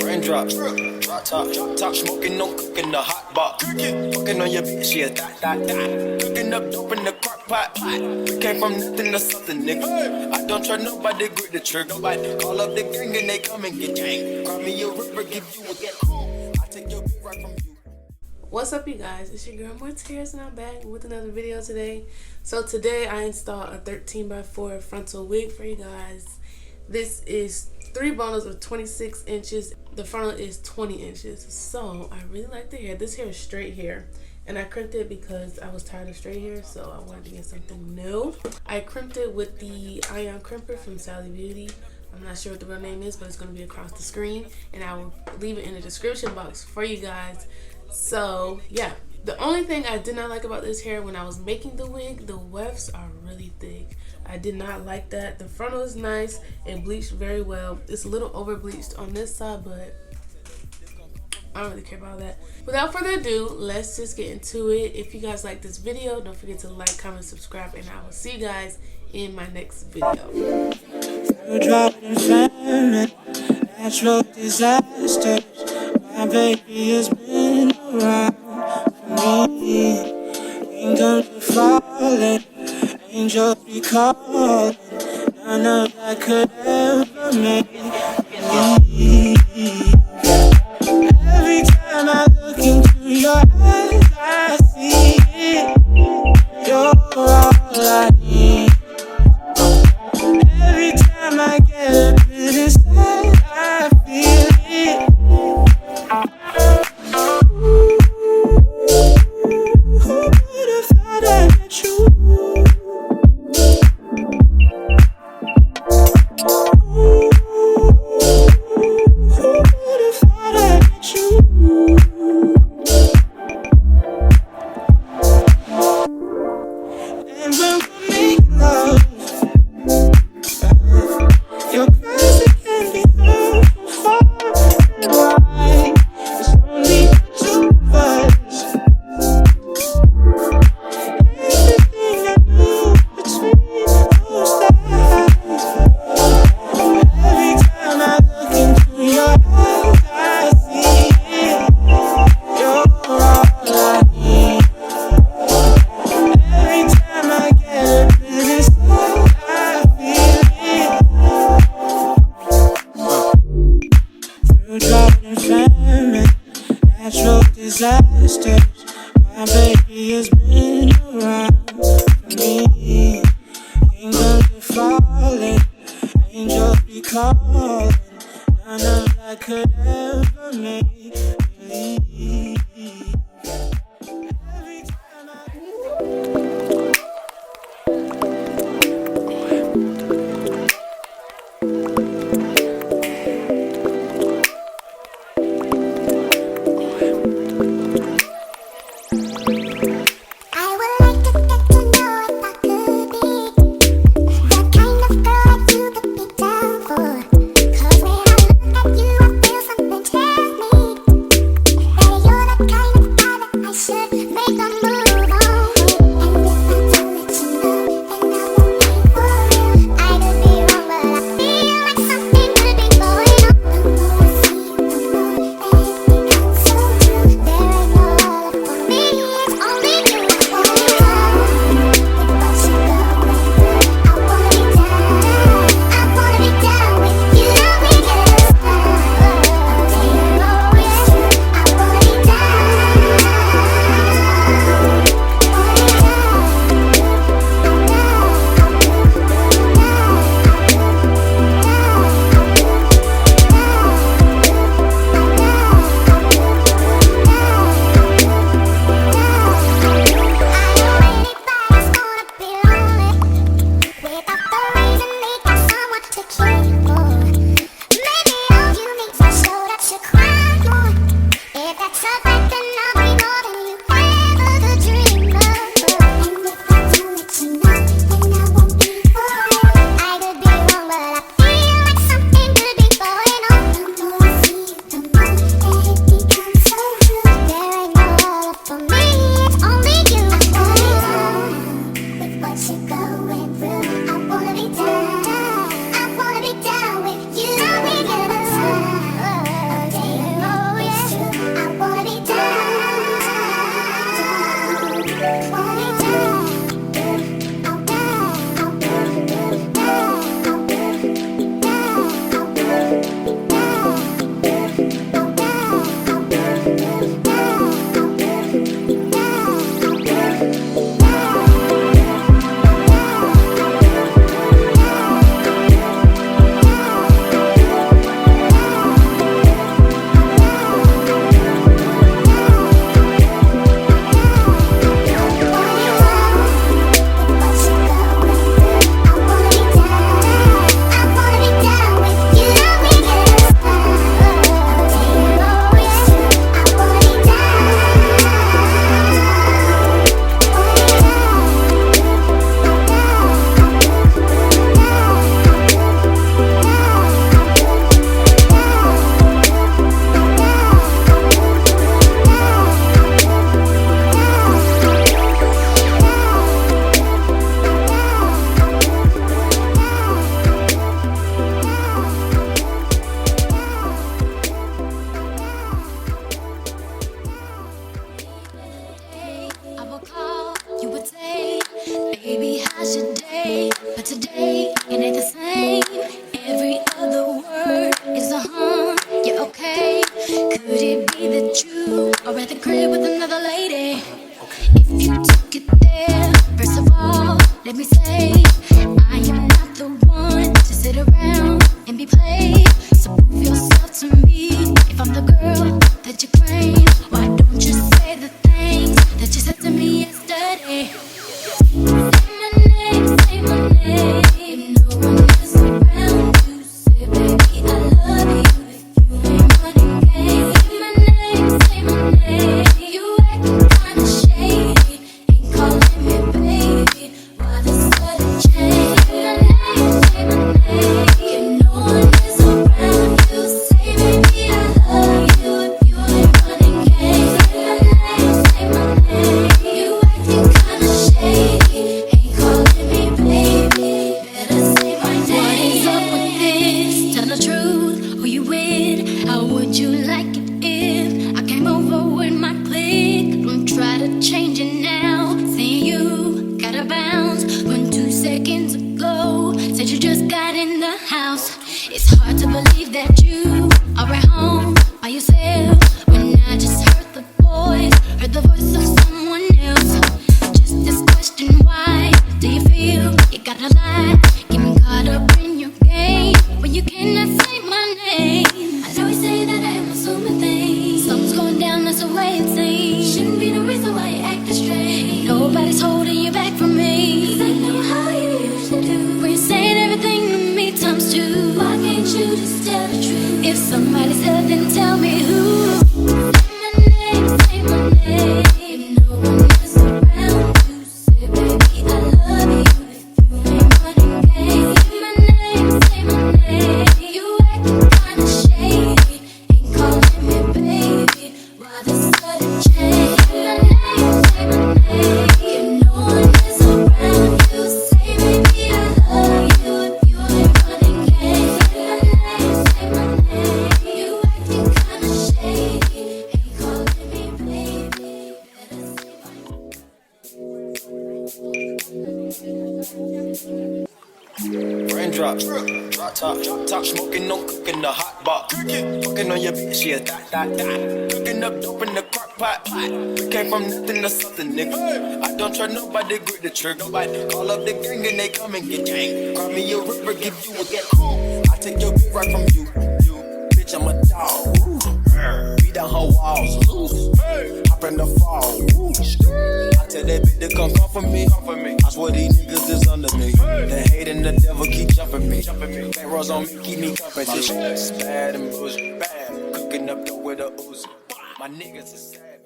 Raindrops, drop top, smoking, no cooking the hot pot. Fucking on your bitch, yeah, that. Cooking up dope in the crock pot. We came from nothing to something, nigga. I don't trust nobody, grip the trigger. Nobody call up the gang and they come and get gang. Cry me a river, give you a get cool. I take your beat right from you. What's up, you guys? It's your girl AmourTerrace and I'm back with another video today. So today I installed a 13x4 frontal wig for you guys. This is 3 bundles of 26 inches. The frontal is 20 inches. So I really like the hair. This hair is straight hair. And I crimped it because I was tired of straight hair, so I wanted to get something new. I crimped it with the iron crimper from Sally Beauty. I'm not sure what the real name is, but it's going to be across the screen. And I will leave it in the description box for you guys. So yeah, the only thing I did not like about this hair when I was making the wig, the wefts are really thick. I did not like that. The frontal is nice and bleached very well. It's a little over bleached on this side, but I don't really care about that. Without further ado, let's just get into it. If you guys like this video, don't forget to like, comment, subscribe, and I will see you guys in my next video. Natural disasters. My baby has been around for me. Kingdoms are falling, angels be calling. None of that could ever make me. Every time I look into your eyes, I see it. You're all I need. Every time I get a bit inside, I feel it. Natural disasters. My baby has been around for me. Kingdoms are falling, angels be calling. None of that could ever make me leave. Every time I today, it ain't the same. Every other word is a yeah, okay. Could it be that you are at the crib with another lady? If you took it there, first of all, let me say, I am not the one to sit around and be played. So prove yourself to me. If I'm the girl that you claim, why don't you say the things that you said to me yesterday? Say my name, if no one is around you. Say, baby, I love you if you ain't running game. Say my name, you acting kinda shady. Ain't calling me baby, why the sudden change? Say my name, if no one is around you. Say, baby, I love you if you ain't running game. Say my name, you acting kinda shady. Ain't calling me baby, better say my name. What is up with this? Tell the truth, who you with? How would you like it if I came over with my clique? Don't try to change it now. Saying you gotta bounce when 2 seconds ago said you just got in the house. It's hard to believe that you are at home by yourself when I just heard the voice of someone else. Just this question, why do you feel you gotta lie? Getting caught up in your game when you cannot say my name. I know you say that I am assuming things. Something's going down, that's the way it seems. Shouldn't be the reason why you acting strange. Nobody's holding you back from me, 'cause I know how you usually do. When you're saying everything to me times two, why can't you just tell the truth? If somebody said, then tell me who. Say my name, if no one is around you. Say, baby, I love you if you ain't running game. Say my name, you acting kinda shady. Ain't calling me baby, why the sudden change? Say my name, if no one is around you. Say, baby, I love you if you ain't running game. Say my name, you acting kinda shady. Ain't calling me baby, better say my Raindrops, drop top, smoking, no cooking, the hot box. Fucking on your bitch, yeah, that. Cooking up dope in the crock pot. We came from nothing to something, nigga. I don't trust nobody, grip the trigger. Nobody call up the gang and they come and get gang. Cry me a river, give you a get cool. I take your bitch right from you. Bitch, I'm a dog. Beat down her walls. Hop in the fall. I tell that bitch to come for me. I swear these niggas is under me. The hate and the devil keep jumping me. Back rows on me, keep me company. It's bad and bullshit. Bad. Cooking up dope with a Uzi. My niggas is sad.